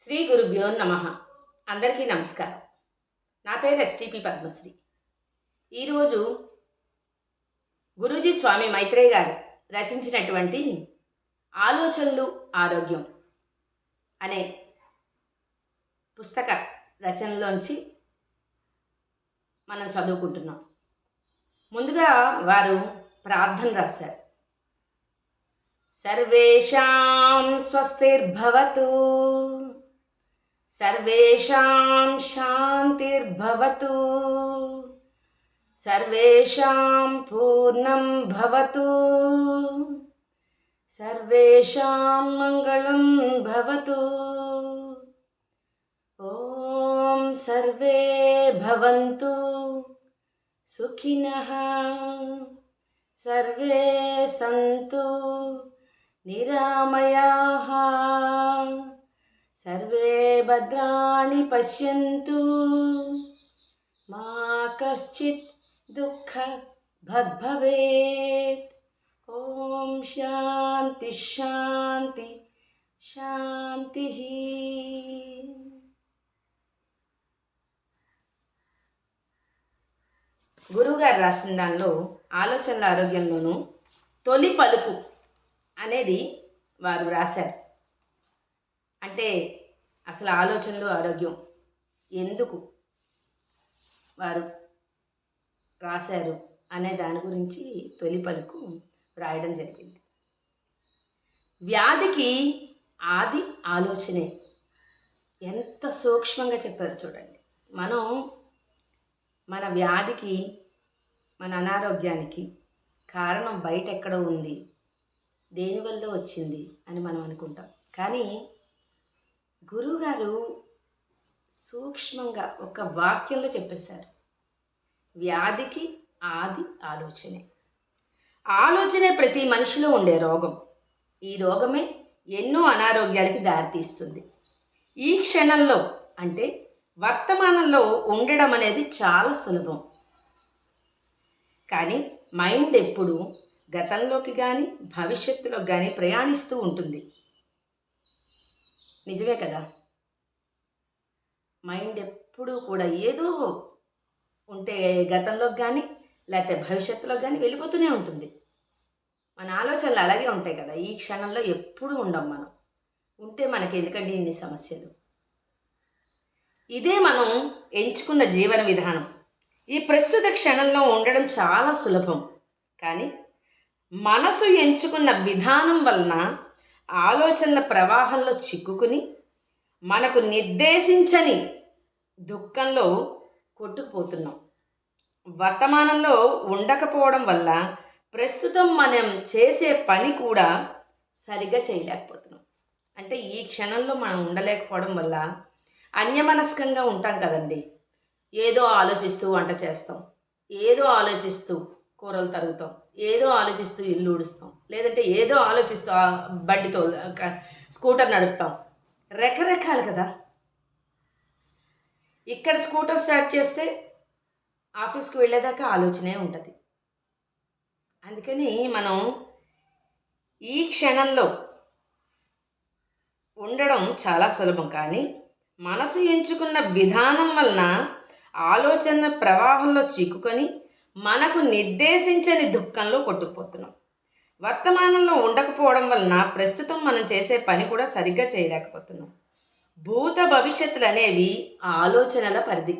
శ్రీ గురుభ్యో నమ. అందరికీ నమస్కారం. నా పేరు ఎస్టిపి పద్మశ్రీ. ఈరోజు గురూజీ స్వామి మైత్రేయ గారు రచించినటువంటి ఆలోచనలు ఆరోగ్యం అనే పుస్తక రచనలోంచి మనం చదువుకుంటున్నాం. ముందుగా వారు ప్రార్థన రాశారు. సర్వేషాం స్వస్తిర్భవతు, సర్వేషాం శాంతిర్భవతు, సర్వేషాం పూర్ణం భవతు, సర్వేషాం మంగళం భవతు. ఓం సర్వే భవంతు సుఖినః, సర్వే సంతు నిరామయాః, సర్వే భద్రాణి పశ్యంతు, మా కశ్చిత్ దుఃఖ భవేత్. ఓం శాంతి శాంతి శాంతి. గురువుగారు రాసిన దానిలో ఆలోచనల ఆరోగ్యంలోనూ తొలి పలుకు అనేది వారు రాశారు. అంటే అసలు ఆలోచనలు ఆరోగ్యం ఎందుకు వారు రాశారు అనే దాని గురించి తొలి పలుకు రాయడం జరిగింది. వ్యాధికి ఆది ఆలోచనే. ఎంత సూక్ష్మంగా చెప్పారు చూడండి. మనం మన వ్యాధికి, మన అనారోగ్యానికి కారణం బయట ఎక్కడో ఉంది, దేనివల్ల వచ్చింది అని మనం అనుకుంటాం. కానీ గురువుగారు సూక్ష్మంగా ఒక వాక్యంలో చెప్పేశారు. వ్యాధికి ఆది ఆలోచనే. ఆలోచనే ప్రతి మనిషిలో ఉండే రోగం. ఈ రోగమే ఎన్నో అనారోగ్యాలకి దారితీస్తుంది. ఈ క్షణంలో అంటే వర్తమానంలో ఉండడం అనేది చాలా సులభం. కానీ మైండ్ ఎప్పుడు గతంలోకి కానీ భవిష్యత్తులోకి కానీ ప్రయాణిస్తూ ఉంటుంది. నిజమే కదా. మైండ్ ఎప్పుడూ కూడా ఏదో ఉంటే గతంలోకి కానీ లేకపోతే భవిష్యత్తులోకి కానీ వెళ్ళిపోతూనే ఉంటుంది. మన ఆలోచనలు అలాగే ఉంటాయి కదా. ఈ క్షణంలో ఎప్పుడూ ఉండం మనం. ఉంటే మనకి ఎందుకండి ఇన్ని సమస్యలు? ఇదే మనం ఎంచుకున్న జీవన విధానం. ఈ ప్రస్తుత క్షణంలో ఉండడం చాలా సులభం. కానీ మనసు ఎంచుకున్న విధానం వలన ఆలోచనల ప్రవాహంలో చిక్కుకుని మనకు నిర్దేశించని దుఃఖంలో కొట్టుకుపోతున్నాం. వర్తమానంలో ఉండకపోవడం వల్ల ప్రస్తుతం మనం చేసే పని కూడా సరిగా చేయలేకపోతున్నాం. అంటే ఈ క్షణంలో మనం ఉండలేకపోవడం వల్ల అన్యమనస్కంగా ఉంటాం కదండి. ఏదో ఆలోచిస్తూ వంట చేస్తాం, ఏదో ఆలోచిస్తూ కూరలు తరుగుతాం, ఏదో ఆలోచిస్తూ ఇల్లు ఊడుస్తాం, లేదంటే ఏదో ఆలోచిస్తూ బండితో స్కూటర్ నడుపుతాం. రకరకాలు కదా. ఇక్కడ స్కూటర్ స్టార్ట్ చేస్తే ఆఫీస్కి వెళ్ళేదాకా ఆలోచనే ఉంటుంది. అందుకని మనం ఈ క్షణంలో ఉండడం చాలా సులభం. కానీ మనసు ఎంచుకున్న విధానం వలన ఆలోచన ప్రవాహంలో చిక్కుకొని మనకు నిర్దేశించని దుఃఖంలో కొట్టుకుపోతున్నాం. వర్తమానంలో ఉండకపోవడం వలన ప్రస్తుతం మనం చేసే పని కూడా సరిగ్గా చేయలేకపోతున్నాం. భూత భవిష్యత్తులు అనేవి ఆలోచనల పరిధి.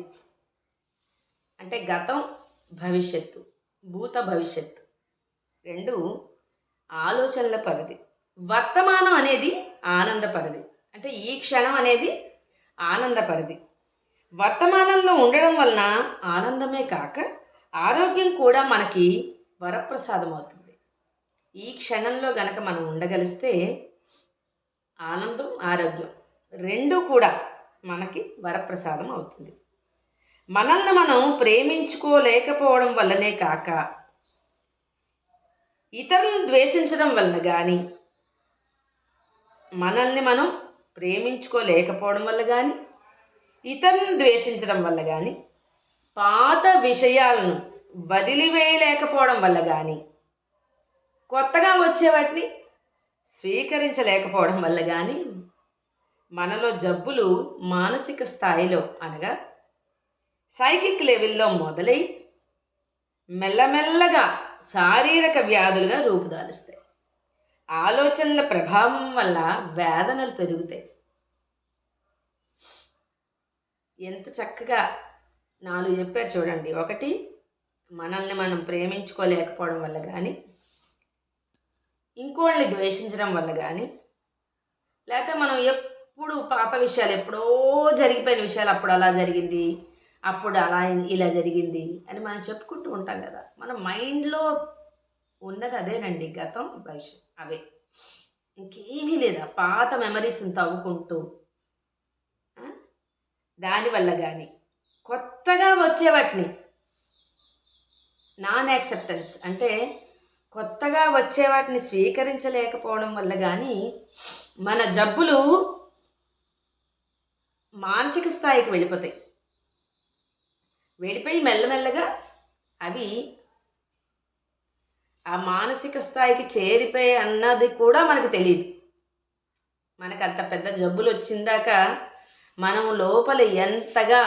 అంటే గతం, భవిష్యత్తు, భూత భవిష్యత్తు రెండు ఆలోచనల పరిధి. వర్తమానం అనేది ఆనంద పరిధి. అంటే ఈ క్షణం అనేది ఆనంద పరిధి. వర్తమానంలో ఉండడం వలన ఆనందమే కాక ఆరోగ్యం కూడా మనకి వరప్రసాదం అవుతుంది. ఈ క్షణంలో గనక మనం ఉండగలిస్తే ఆనందం, ఆరోగ్యం రెండూ కూడా మనకి వరప్రసాదం అవుతుంది. మనల్ని మనం ప్రేమించుకోలేకపోవడం వల్లనే కాక ఇతరులను ద్వేషించడం వలన కానీ, మనల్ని మనం ప్రేమించుకోలేకపోవడం వల్ల కానీ, ఇతరులను ద్వేషించడం వల్ల కానీ, పాత విషయాలను వదిలివేయలేకపోవడం వల్ల కానీ, కొత్తగా వచ్చే వాటిని స్వీకరించలేకపోవడం వల్ల కానీ మనలో జబ్బులు మానసిక స్థాయిలో అనగా సైకిక్ లెవెల్లో మొదలై మెల్లమెల్లగా శారీరక వ్యాధులుగా రూపుదాలుస్తాయి. ఆలోచనల ప్రభావం వల్ల వేదనలు పెరుగుతాయి. ఎంత చక్కగా 4 చెప్పారు చూడండి. ఒకటి, మనల్ని మనం ప్రేమించుకోలేకపోవడం వల్ల కానీ, ఇంకోళ్ళని ద్వేషించడం వల్ల కానీ, లేకపోతే మనం ఎప్పుడు పాత విషయాలు, ఎప్పుడో జరిగిపోయిన విషయాలు, అప్పుడు అలా జరిగింది, అప్పుడు అలా ఇలా జరిగింది అని మనం చెప్పుకుంటూ ఉంటాం కదా. మన మైండ్లో ఉన్నది అదేనండి, గతం భవిష్యత్ అవే, ఇంకేమీ లేదా. పాత మెమరీస్ని తవ్వుకుంటూ దానివల్ల కానీ, కొత్తగా వచ్చే వాటిని నాన్ యాక్సెప్టెన్స్ అంటే కొత్తగా వచ్చే వాటిని స్వీకరించలేకపోవడం వల్ల కానీ మన జబ్బులు మానసిక స్థాయికి వెళ్ళిపోతాయి. వెళ్ళిపోయి మెల్లమెల్లగా అవి ఆ మానసిక స్థాయికి చేరిపోయి అన్నది కూడా మనకు తెలియదు. మనకు అంత పెద్ద జబ్బులు వచ్చిందాక మనం లోపల ఎంతగా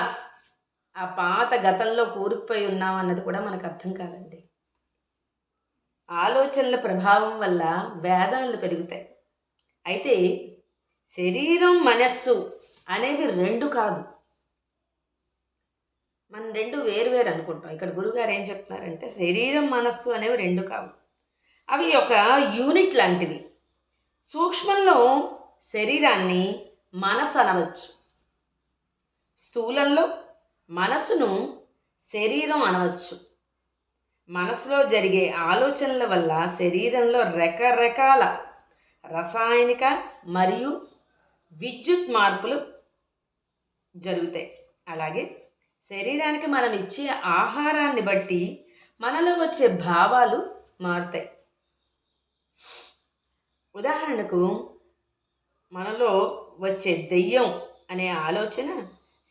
ఆ పాత గతంలో కూరుకుపోయి ఉన్నాం అన్నది కూడా మనకు అర్థం కాదండి. ఆలోచనల ప్రభావం వల్ల వేదనలు పెరుగుతాయి. అయితే శరీరం మనస్సు అనేవి 2 కాదు. మనం 2 వేరు అనుకుంటాం. ఇక్కడ గురుగారు ఏం చెప్తున్నారంటే శరీరం మనస్సు అనేవి 2 కావు. అవి ఒక యూనిట్ లాంటివి. సూక్ష్మంలో శరీరాన్ని మనసు అనవచ్చు, స్థూలంలో మనసును శరీరం అనవచ్చు. మనసులో జరిగే ఆలోచనల వల్ల శరీరంలో రకరకాల రసాయనిక మరియు విద్యుత్ మార్పులు జరుగుతాయి. అలాగే శరీరానికి మనం ఇచ్చే ఆహారాన్ని బట్టి మనలో వచ్చే భావాలు మారుతాయి. ఉదాహరణకు మనలో వచ్చే దెయ్యం అనే ఆలోచన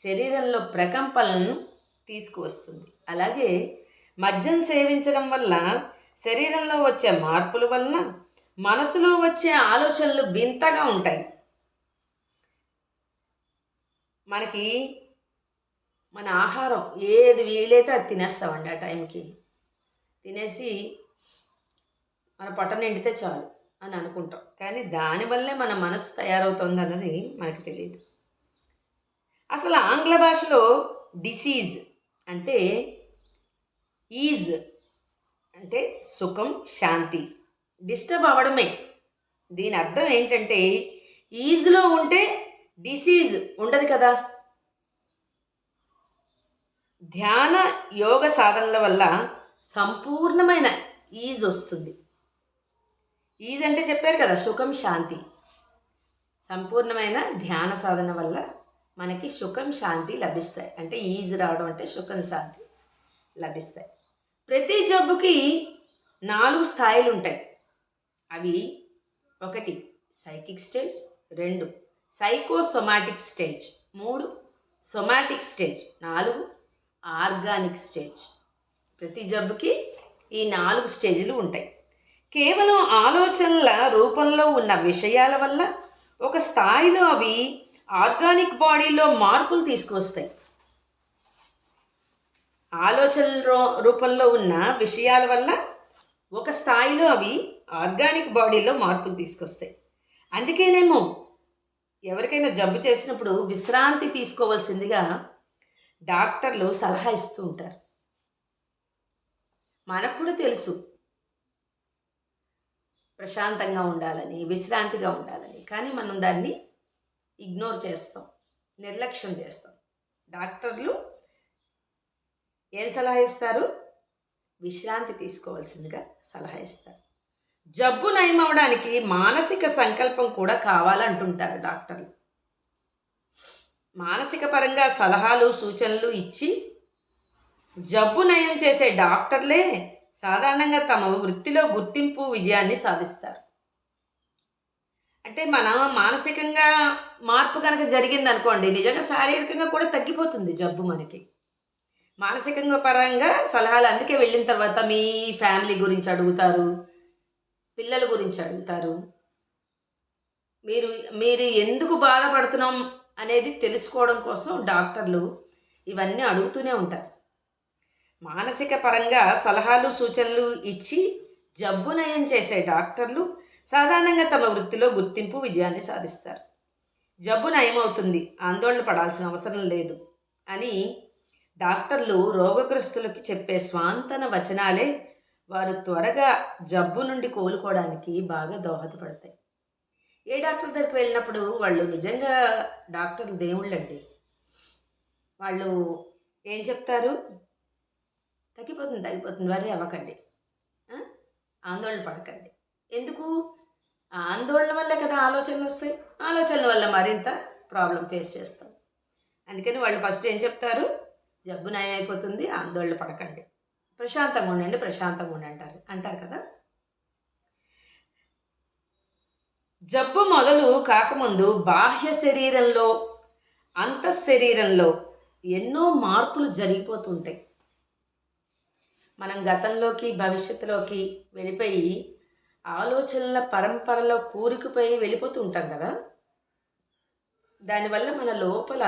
శరీరంలో ప్రకంపనలను తీసుకువస్తుంది. అలాగే మద్యం సేవించడం వల్ల శరీరంలో వచ్చే మార్పుల వలన మనసులో వచ్చే ఆలోచనలు వింతగా ఉంటాయి. మనకి మన ఆహారం ఏది వీలైతే అది తినేస్తామండి. ఆ టైంకి తినేసి మన పొట్ట నిండితే చాలు అని అనుకుంటాం. కానీ దానివల్లే మన మనసు తయారవుతుంది అన్నది మనకు తెలియదు. అసలు ఆంగ్ల భాషలో డిసీజ్ అంటే ఈజ్ అంటే సుఖం, శాంతి. డిస్టర్బ్ అవ్వడమే. దీని అర్థం ఏంటంటే ఈజ్లో ఉంటే డిసీజ్ ఉండదు కదా. ధ్యాన యోగ సాధనల వల్ల సంపూర్ణమైన ఈజ్ వస్తుంది. ఈజ్ అంటే చెప్పారు కదా, సుఖం, శాంతి. సంపూర్ణమైన ధ్యాన సాధన వల్ల మనకి సుఖం, శాంతి లభిస్తాయి. అంటే ఈజ్ రావడం అంటే సుఖం, శాంతి లభిస్తాయి. ప్రతి జబ్బుకి 4 స్థాయిలు ఉంటాయి. అవి 1 psychic stage, 2 psychosomatic stage, 3 somatic stage, 4 organic stage. ప్రతి జబ్బుకి ఈ 4 స్టేజ్లు ఉంటాయి. కేవలం ఆలోచనల రూపంలో ఉన్న విషయాల వల్ల ఒక స్థాయిలో అవి ఆర్గానిక్ బాడీలో మార్పులు తీసుకువస్తాయి. ఆలోచనల రూపంలో ఉన్న విషయాల వల్ల ఒక స్థాయిలో అవి ఆర్గానిక్ బాడీలో మార్పులు తీసుకొస్తాయి. అందుకేనేమో ఎవరికైనా జబ్బు చేసినప్పుడు విశ్రాంతి తీసుకోవాల్సిందిగా డాక్టర్లు సలహా ఇస్తూ ఉంటారు. మనకు కూడా తెలుసు ప్రశాంతంగా ఉండాలని, విశ్రాంతిగా ఉండాలని. కానీ మనం దాన్ని ఇగ్నోర్ చేస్తాం, నిర్లక్ష్యం చేస్తాం. డాక్టర్లు ఏం సలహా ఇస్తారు? విశ్రాంతి తీసుకోవాల్సిందిగా సలహా ఇస్తారు. జబ్బు నయం అవడానికి మానసిక సంకల్పం కూడా కావాలంటుంటారు డాక్టర్లు. మానసిక పరంగా సలహాలు, సూచనలు ఇచ్చి జబ్బు నయం చేసే డాక్టర్లే సాధారణంగా తమ వృత్తిలో గుర్తింపు, విజయాన్ని సాధిస్తారు. అంటే మన మానసికంగా మార్పు కనుక జరిగింది అనుకోండి, నిజంగా శారీరకంగా కూడా తగ్గిపోతుంది జబ్బు మనకి. మానసికంగా పరంగా సలహాలు అందుకే వెళ్ళిన తర్వాత మీ ఫ్యామిలీ గురించి అడుగుతారు, పిల్లల గురించి అడుగుతారు, మీరు మీరు ఎందుకు బాధపడుతున్నాం అనేది తెలుసుకోవడం కోసం డాక్టర్లు ఇవన్నీ అడుగుతూనే ఉంటారు. మానసిక పరంగా సలహాలు, సూచనలు ఇచ్చి జబ్బు నయం చేసే డాక్టర్లు సాధారణంగా తమ వృత్తిలో గుర్తింపు, విజయాన్ని సాధిస్తారు. జబ్బు నయమవుతుంది, ఆందోళన పడాల్సిన అవసరం లేదు అని డాక్టర్లు రోగగ్రస్తులకి చెప్పే స్వాంతన వచనాలే వారు త్వరగా జబ్బు నుండి కోలుకోవడానికి బాగా దోహదపడతాయి. ఏ డాక్టర్ దగ్గరికి వెళ్ళినప్పుడు వాళ్ళు నిజంగా డాక్టర్లు దేవుళ్ళండి. వాళ్ళు ఏం చెప్తారు? తగ్గిపోతుంది, తగ్గిపోతుంది, వర్రీ అవ్వకండి, ఆ? ఆందోళన పడకండి. ఎందుకు? ఆ ఆందోళన వల్లే కదా ఆలోచనలు వస్తాయి. ఆలోచనల వల్ల మరింత ప్రాబ్లం ఫేస్ చేస్తాం. అందుకని వాళ్ళు ఫస్ట్ ఏం చెప్తారు? జబ్బు నయం అయిపోతుంది, ఆందోళన పడకండి, ప్రశాంతంగా ఉండండి, ప్రశాంతంగా ఉండండి అంటారు కదా. జబ్బు మొదలు కాకముందు బాహ్య శరీరంలో, అంతఃశరీరంలో ఎన్నో మార్పులు జరిగిపోతుంటాయి. మనం గతంలోకి, భవిష్యత్తులోకి వెళ్ళిపోయి ఆలోచనల పరంపరలో కూరుకుపోయి వెళ్ళిపోతూ ఉంటాం కదా. దానివల్ల మన లోపల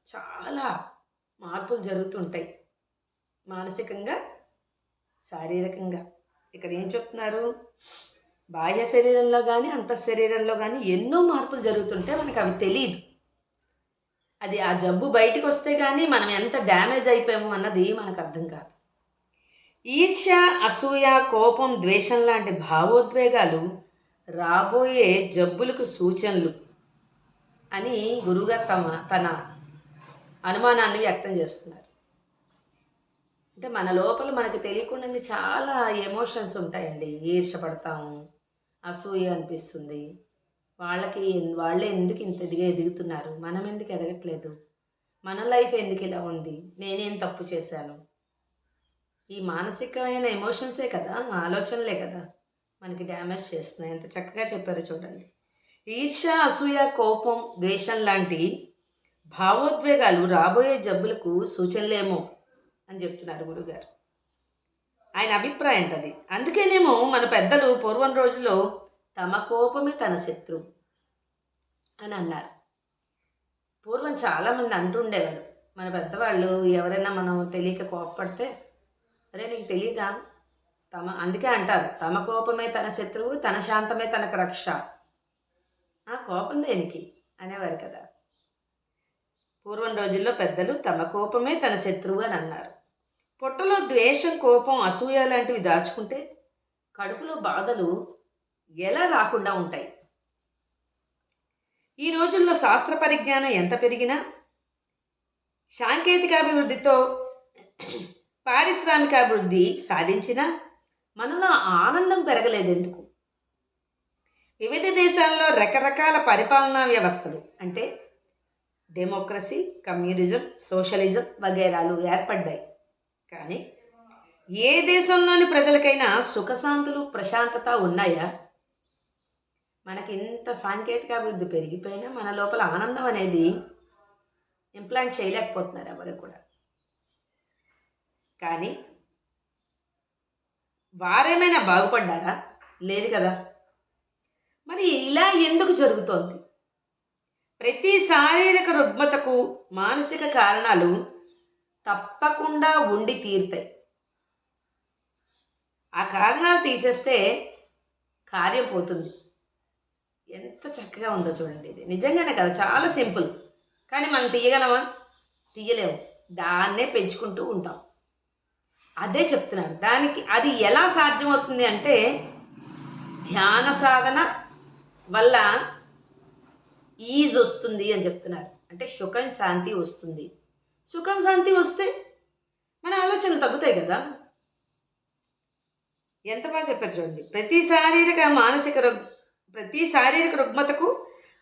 చాలా మార్పులు జరుగుతుంటాయి, మానసికంగా, శారీరకంగా. ఇక్కడ ఏం చెప్తున్నారు? బాహ్య శరీరంలో కానీ, అంతఃశరీరంలో కానీ ఎన్నో మార్పులు జరుగుతుంటే మనకు అవి తెలియదు. అది ఆ జబ్బు బయటకు వస్తే కానీ మనం ఎంత డ్యామేజ్ అయిపోయాము అన్నది మనకు అర్థం కాదు. ఈర్ష్య, అసూయ, కోపం, ద్వేషం లాంటి భావోద్వేగాలు రాబోయే జబ్బులకు సూచనలు అని గురువుగారు తన అనుమానాన్ని వ్యక్తం చేస్తున్నారు. అంటే మన లోపల మనకు తెలియకుండానే చాలా ఎమోషన్స్ ఉంటాయండి. ఈర్ష్యపడతాము, అసూయ అనిపిస్తుంది, వాళ్ళే ఎందుకు ఇంత ఎదుగుతున్నారు, మనం ఎందుకు ఎదగట్లేదు, మన లైఫ్ ఎందుకు ఇలా ఉంది, నేనేం తప్పు చేశాను. ఈ మానసికమైన ఎమోషన్సే కదా, ఆలోచనలే కదా మనకి డ్యామేజ్ చేస్తున్నాయి. ఎంత చక్కగా చెప్పారో చూడండి. ఈర్ష్య, అసూయ, కోపం, ద్వేషం లాంటి భావోద్వేగాలు రాబోయే జబ్బులకు సూచనలేమో అని చెప్తున్నారు గురుగారు. ఆయన అభిప్రాయం అది. అందుకేనేమో మన పెద్దలు పూర్వం రోజుల్లో తమ కోపమే తన శత్రువు అని అన్నారు. పూర్వం చాలామంది అంటుండేవారు, మన పెద్దవాళ్ళు ఎవరైనా మనం తెలియక కోపపడితే, అరే నీకు తెలీదా, అందుకే అంటారు తమ కోపమే తన శత్రువు, తన శాంతమే తనకు రక్ష. కోపం దేనికి అనేవారు కదా. పూర్వం రోజుల్లో పెద్దలు తమ కోపమే తన శత్రువు అని అన్నారు. పొట్టలో ద్వేషం, కోపం, అసూయ లాంటివి దాచుకుంటే కడుపులో బాధలు ఎలా రాకుండా ఉంటాయి? ఈ రోజుల్లో శాస్త్ర పరిజ్ఞానం ఎంత పెరిగినా, సాంకేతికాభివృద్ధితో పారిశ్రామికాభివృద్ధి సాధించినా మనలో ఆనందం పెరగలేదు. ఎందుకు? వివిధ దేశాల్లో రకరకాల పరిపాలనా వ్యవస్థలు అంటే డెమోక్రసీ, కమ్యూనిజం, సోషలిజం వగైరాలు ఏర్పడ్డాయి. కానీ ఏ దేశంలోని ప్రజలకైనా సుఖశాంతులు, ప్రశాంతత ఉన్నాయా? మనకి ఇంత సాంకేతికాభివృద్ధి పెరిగిపోయినా మన లోపల ఆనందం అనేది ఇంప్లాంట్ చేయలేకపోతున్నారు ఎవరు కూడా. కానీ వారేమైనా బాగుపడ్డారా? లేదు కదా. మరి ఇలా ఎందుకు జరుగుతోంది? ప్రతి శారీరక రుగ్మతకు మానసిక కారణాలు తప్పకుండా ఉండి తీరుతాయి. ఆ కారణాలు తీసేస్తే కార్యం పోతుంది. ఎంత చక్కగా ఉందో చూడండి. ఇది నిజంగానే కదా, చాలా సింపుల్. కానీ మనం తీయగలమా? తీయలేము. దాన్నే పెంచుకుంటూ ఉంటాం. అదే చెప్తున్నారు. అది ఎలా సాధ్యమవుతుంది అంటే ధ్యాన సాధన వల్ల ఈజ్ వస్తుంది అని చెప్తున్నారు. అంటే సుఖం, శాంతి వస్తుంది. సుఖం, శాంతి వస్తే మన ఆలోచనలు తగ్గుతాయి కదా. ఎంత బాగా చెప్పారు చూడండి. ప్రతి శారీరక రుగ్మతకు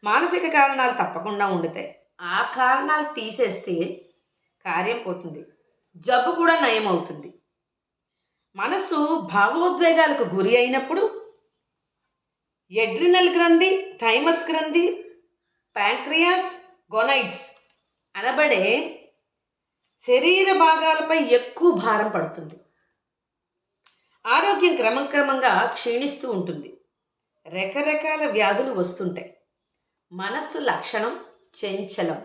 మానసిక కారణాలు తప్పకుండా ఉండుతాయి. ఆ కారణాలు తీసేస్తే కార్యం పోతుంది, జబ్బు కూడా నయం అవుతుంది. మనసు భావోద్వేగాలకు గురి అయినప్పుడు ఎడ్రినల్ గ్రంథి, థైమస్ గ్రంథి, ప్యాంక్రియాస్, గొనైడ్స్ అనబడే శరీర భాగాలపై ఎక్కువ భారం పడుతుంది. ఆరోగ్యం క్రమక్రమంగా క్షీణిస్తూ ఉంటుంది. రకరకాల వ్యాధులు వస్తుంటాయి. మనస్సు లక్షణం చంచలం.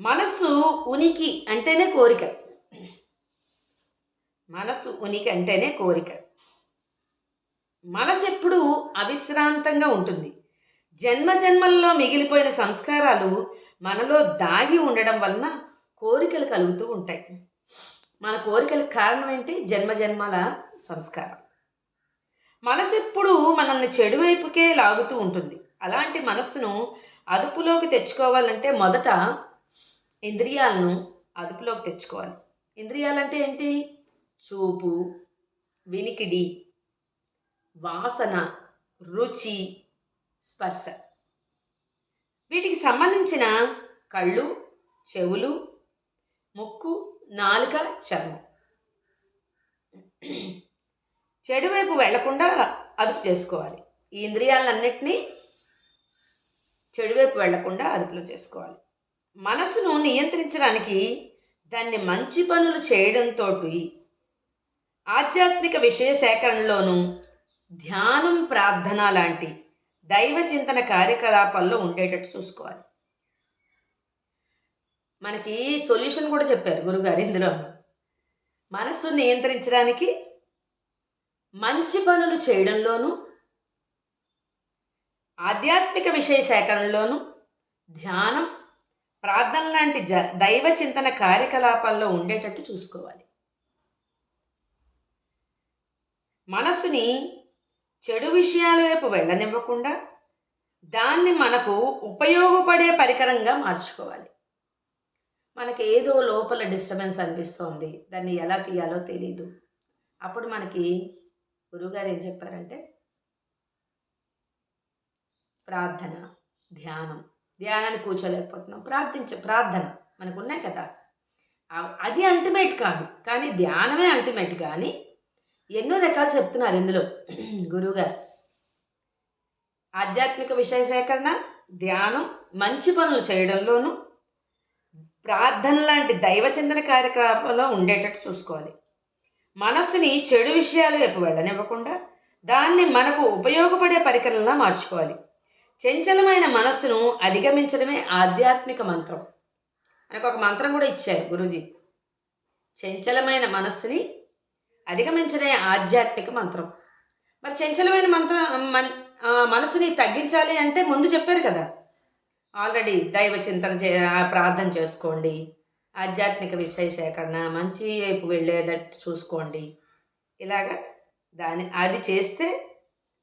మనస్సు ఉనికి అంటేనే కోరిక. మనస్సు ఉనికి అంటేనే కోరిక. మనసు ఎప్పుడూ అవిశ్రాంతంగా ఉంటుంది. జన్మ జన్మల్లో మిగిలిపోయిన సంస్కారాలు మనలో దాగి ఉండడం వలన కోరికలు కలుగుతూ ఉంటాయి. మన కోరికలకు కారణం ఏంటి? జన్మ జన్మల సంస్కారం. మనసు ఎప్పుడూ మనల్ని చెడు వైపుకే లాగుతూ ఉంటుంది. అలాంటి మనస్సును అదుపులోకి తెచ్చుకోవాలంటే మొదట ఇంద్రియాలను అదుపులోకి తెచ్చుకోవాలి. ఇంద్రియాలంటే ఏంటి? చూపు, వినికిడి, వాసన, రుచి, స్పర్శ. వీటికి సంబంధించిన కళ్ళు, చెవులు, ముక్కు, నాలుక, చర్మం. చెడు వైపు వెళ్లకుండా అదుపు చేసుకోవాలి. ఈ ఇంద్రియాలన్నింటినీ చెడు వైపు వెళ్లకుండా అదుపులో చేసుకోవాలి. మనసును నియంత్రించడానికి దాన్ని మంచి పనులు చేయడంతో ఆధ్యాత్మిక విషయ సేకరణలోనూ ధ్యానం, ప్రార్థన లాంటి దైవ చింతన కార్యకలాపాల్లో ఉండేటట్టు చూసుకోవాలి. మనకి సొల్యూషన్ కూడా చెప్పారు గురుగారు ఇందులో. మనస్సు నియంత్రించడానికి మంచి పనులు చేయడంలోనూ ఆధ్యాత్మిక విషయ సేకరణలోనూ ధ్యానం, ప్రార్థన లాంటి దైవ చింతన కార్యకలాపాల్లో ఉండేటట్టు చూసుకోవాలి. మనస్సుని చెడు విషయాల వైపు వెళ్ళనివ్వకుండా దాన్ని మనకు ఉపయోగపడే పరికరంగా మార్చుకోవాలి. మనకి ఏదో లోపల డిస్టర్బెన్స్ అనిపిస్తోంది, దాన్ని ఎలా తీయాలో తెలీదు. అప్పుడు మనకి గురువుగారు ఏం చెప్పారంటే ప్రార్థన, ధ్యానం. ధ్యానాన్ని కూర్చోలేకపోతున్నాం, ప్రార్థన మనకు ఉన్నాయి కదా, అది అల్టిమేట్ కాదు, కానీ ధ్యానమే అల్టిమేట్. కానీ ఎన్నో రకాలు చెప్తున్నారు ఇందులో గురువుగారు. ఆధ్యాత్మిక విషయ సేకరణ, ధ్యానం, మంచి పనులు చేయడంలోనూ ప్రార్థన లాంటి దైవచింతన కార్యక్రమాల్లో ఉండేటట్టు చూసుకోవాలి. మనస్సుని చెడు విషయాల వైపు వెళ్ళనివ్వకుండా దాన్ని మనకు ఉపయోగపడే పరికరంలా మార్చుకోవాలి. చంచలమైన మనస్సును అధిగమించడమే ఆధ్యాత్మిక మంత్రం. మనకు ఒక మంత్రం కూడా ఇచ్చారు గురూజీ. చంచలమైన మనస్సుని అధిగమించడమే ఆధ్యాత్మిక మంత్రం. మరి చంచలమైన మనసుని తగ్గించాలి అంటే ముందు చెప్పారు కదా, ఆల్రెడీ దైవ చింతన ప్రార్థన చేసుకోండి, ఆధ్యాత్మిక విషయ సేకరణ, మంచి వైపు వెళ్ళేటట్టు చూసుకోండి. ఇలాగా అది చేస్తే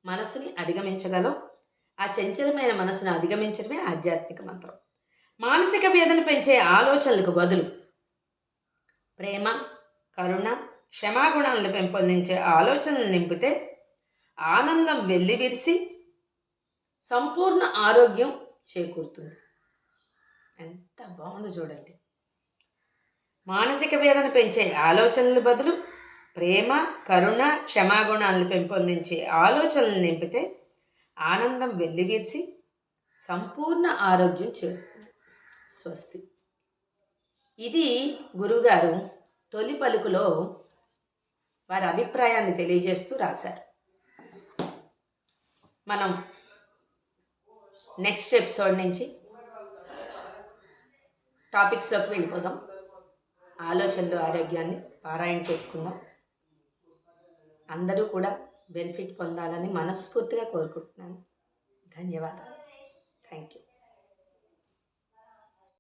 మనసుని అధిగమించగలం. ఆ చంచలమైన మనసును అధిగమించడమే ఆధ్యాత్మిక మంత్రం. మానసిక వేదన పెంచే ఆలోచనలకు బదులు ప్రేమ, కరుణ, క్షమాగుణాలను పెంపొందించే ఆలోచనలు నింపితే ఆనందం వెల్లివిరిసి సంపూర్ణ ఆరోగ్యం చేకూరుతుంది. ఎంత బాగుందో చూడండి. మానసిక వేదన పెంచే ఆలోచనల బదులు ప్రేమ, కరుణ, క్షమాగుణాలను పెంపొందించే ఆలోచనలు నింపితే ఆనందం వెల్లివిరిసి సంపూర్ణ ఆరోగ్యం చేరుతుంది. స్వస్తి. ఇది గురువుగారు తొలి పలుకులో వారి అభిప్రాయాన్ని తెలియజేస్తూ రాశారు. మనం నెక్స్ట్ ఎపిసోడ్ నుంచి టాపిక్స్లోకి వెళ్ళిపోదాం. ఆలోచనలు, ఆరోగ్యాన్ని పారాయణ చేసుకుందాం. అందరూ కూడా బెనిఫిట్ పొందాలని మనస్ఫూర్తిగా కోరుకుంటున్నాను. ధన్యవాదాలు. Thank you.